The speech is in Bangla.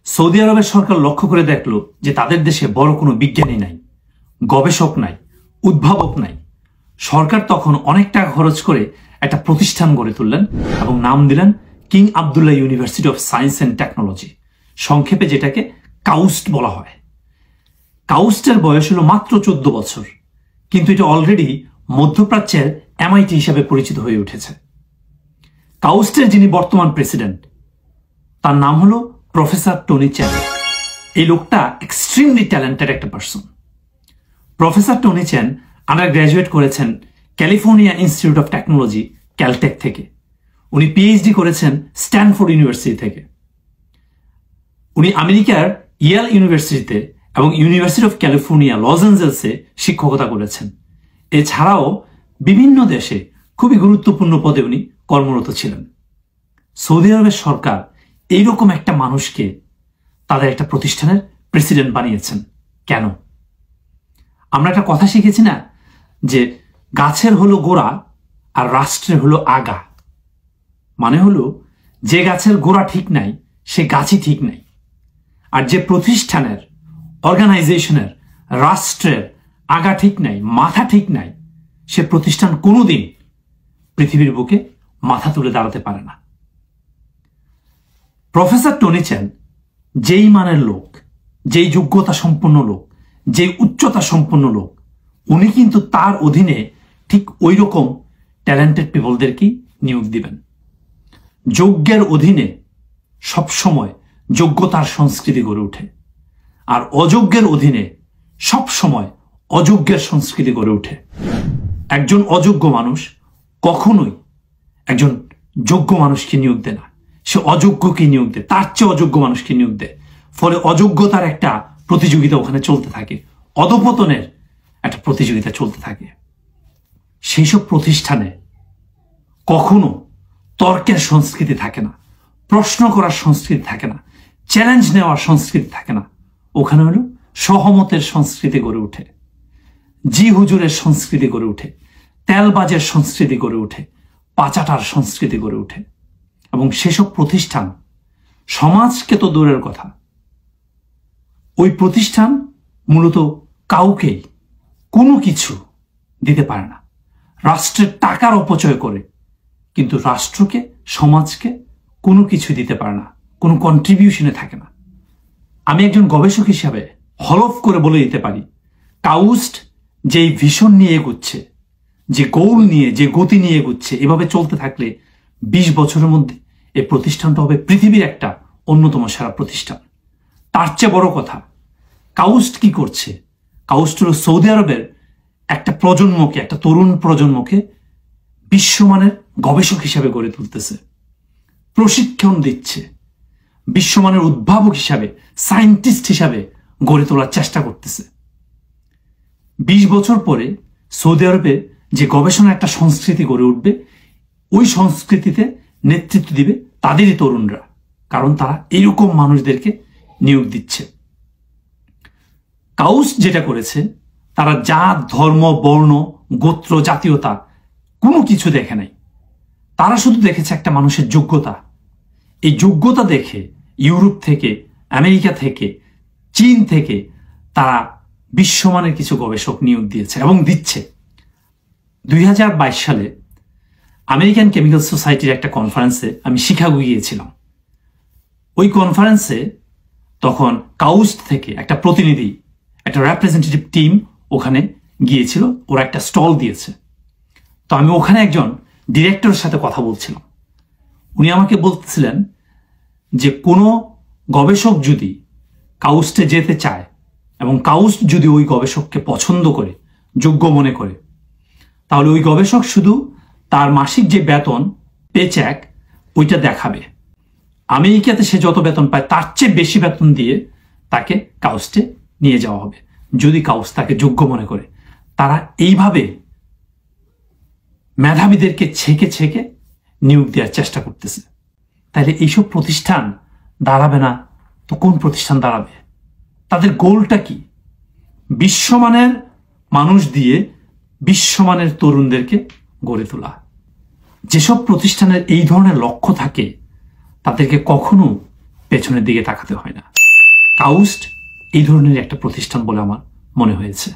সৌদি আরবের সরকার লক্ষ্য করে দেখল যে তাদের দেশে বড় কোনো বিজ্ঞানী নাই, গবেষক নাই, উদ্ভাবক নাই। সরকার তখন অনেক টাকা খরচ করে একটা প্রতিষ্ঠান গড়ে তুললেন এবং নাম দিলেন King Abdullah university of science and technology, সংক্ষেপে যেটাকে কাউস্ট বলা হয়। কাউস্টের বয়স হলো মাত্র 14 বছর, কিন্তু এটা অলরেডি মধ্যপ্রাচ্যের MIT হিসাবে পরিচিত হয়ে উঠেছে। কাউস্টের যিনি বর্তমান প্রেসিডেন্ট, তার নাম হলো প্রফেসর টনি চ্যান। এই লোকটা এক্সট্রিমলি ট্যালেন্টেড একটা পার্সন। প্রফেসর টনি চ্যান আন্ডার গ্র্যাজুয়েট করেছেন California institute of technology, Caltech থেকে। উনি PhD করেছেন স্ট্যানফোর্ড ইউনিভার্সিটি থেকে। উনি আমেরিকার ইয়েল ইউনিভার্সিটিতে এবং ইউনিভার্সিটি অফ ক্যালিফোর্নিয়া লস অ্যাঞ্জেলসে শিক্ষকতা করেছেন। এছাড়াও বিভিন্ন দেশে খুবই গুরুত্বপূর্ণ পদে উনি কর্মরত ছিলেন। সৌদি আরবের সরকার এইরকম একটা মানুষকে তাদের একটা প্রতিষ্ঠানের প্রেসিডেন্ট বানিয়েছেন কেন? আমরা একটা কথা শিখেছি না যে গাছের হলো গোড়া আর রাষ্ট্রের হলো আগা। মানে হলো যে গাছের গোড়া ঠিক নাই সে গাছই ঠিক নাই। আর যে প্রতিষ্ঠানের, অর্গানাইজেশনের, রাষ্ট্রের আগা ঠিক নাই, মাথা ঠিক নাই, সে প্রতিষ্ঠান কোনোদিন পৃথিবীর বুকে মাথা তুলে দাঁড়াতে পারে না। প্রফেসর টনি চ্যান যেই মানের লোক, যেই যোগ্যতা সম্পন্ন লোক, যেই উচ্চতা সম্পন্ন লোক, উনি কিন্তু তার অধীনে ঠিক ওই রকম ট্যালেন্টেড পিপলদেরকেই নিয়োগ দিবেন। যোগ্যের অধীনে সবসময় যোগ্যতার সংস্কৃতি গড়ে ওঠে, আর অযোগ্যের অধীনে সবসময় অযোগ্যের সংস্কৃতি গড়ে ওঠে। একজন অযোগ্য মানুষ কখনোই একজন যোগ্য মানুষকে নিয়োগ দেয় না, সে অযোগ্যকে নিয়োগ দেয়, তার চেয়ে অযোগ্য মানুষকে নিয়োগ দেয়। ফলে অযোগ্যতার একটা প্রতিযোগিতা ওখানে চলতে থাকে, অধপতনের একটা প্রতিযোগিতা চলতে থাকে। সেই সব প্রতিষ্ঠানে কখনো তর্কের সংস্কৃতি থাকে না, প্রশ্ন করার সংস্কৃতি থাকে না, চ্যালেঞ্জ নেওয়ার সংস্কৃতি থাকে না। ওখানে হলো সহমতের সংস্কৃতি গড়ে ওঠে, জি হুজুরের সংস্কৃতি গড়ে ওঠে, তেলবাজের সংস্কৃতি গড়ে ওঠে, পাচাটার সংস্কৃতি গড়ে ওঠে। এবং সেসব প্রতিষ্ঠান সমাজকে তো দূরের কথা, ওই প্রতিষ্ঠান মূলত কাউকেই কোনো কিছু দিতে পারে না। রাষ্ট্রের টাকার অপচয় করে, কিন্তু রাষ্ট্রকে, সমাজকে কোনো কিছু দিতে পারে না, কোনো কন্ট্রিবিউশনে থাকে না। আমি একজন গবেষক হিসাবে হলফ করে বলে দিতে পারি, কাউস্ট যেই ভিশন নিয়ে এগুচ্ছে, যে গোল নিয়ে, যে গতি নিয়ে এগুচ্ছে, এভাবে চলতে থাকলে 20 বছরের মধ্যে এই প্রতিষ্ঠানটা হবে পৃথিবীর একটা অন্যতম সেরা প্রতিষ্ঠান। তার চেয়ে বড় কথা, কাউস্ট কি করছে? কাউস্ট হলো সৌদি আরবের একটা প্রজন্মকে, একটা তরুণ প্রজন্মকে বিশ্বমানের গবেষক হিসাবে গড়ে তুলতেছে, প্রশিক্ষণ দিচ্ছে, বিশ্বমানের উদ্ভাবক হিসাবে, সায়েন্টিস্ট হিসাবে গড়ে তোলার চেষ্টা করতেছে। 20 বছর পরে সৌদি আরবে যে গবেষণা একটা সংস্কৃতি গড়ে উঠবে, ওই সংস্কৃতিতে নেতৃত্ব দিবে তাদেরই তরুণরা, কারণ তারা এইরকম মানুষদেরকে নিয়োগ দিচ্ছে। কাউস্ট যেটা করেছে, তারা জাত, ধর্ম, বর্ণ, গোত্র, জাতীয়তা কোনো কিছু দেখে নাই। তারা শুধু দেখেছে একটা মানুষের যোগ্যতা। এই যোগ্যতা দেখে ইউরোপ থেকে, আমেরিকা থেকে, চীন থেকে তারা বিশ্বমানের কিছু গবেষক নিয়োগ দিয়েছে এবং দিচ্ছে। 2022 সালে আমেরিকান কেমিক্যাল সোসাইটির একটা কনফারেন্সে আমি শিকাগো গিয়েছিলাম। ওই কনফারেন্সে তখন কাউস্ট থেকে একটা প্রতিনিধি, একটা রিপ্রেজেন্টেটিভ টিম ওখানে গিয়েছিল, ওরা একটা স্টল দিয়েছে। তো আমি ওখানে একজন ডিরেক্টরের সাথে কথা বলছিলাম। উনি আমাকে বলছিলেন যে কোনো গবেষক যদি কাউস্টে যেতে চায় এবং কাউস্ট যদি ওই গবেষককে পছন্দ করে, যোগ্য মনে করে, তাহলে ওই গবেষক শুধু তার মাসিক যে বেতন, পেচ্যাক, ওইটা দেখাবে। আমেরিকাতে সে যত বেতন পায় তার চেয়ে বেশি বেতন দিয়ে তাকে কাউস্টে নিয়ে যাওয়া হবে, যদি কাউস্ট তাকে যোগ্য মনে করে। তারা এইভাবে মেধাবীদেরকে ছেকে ছেকে নিয়োগ দেওয়ার চেষ্টা করতেছে। তাহলে এইসব প্রতিষ্ঠান দাঁড়াবে না তো কোন প্রতিষ্ঠান দাঁড়াবে? তাদের গোলটা কি? বিশ্বমানের মানুষ দিয়ে বিশ্বমানের তরুণদেরকে গড়ে তোলা। যেসব প্রতিষ্ঠানের এই ধরনের লক্ষ্য থাকে, তাদেরকে কখনো পেছনের দিকে তাকাতে হয় না। কাউস্ট এই ধরনের একটা প্রতিষ্ঠান বলে আমার মনে হয়েছে।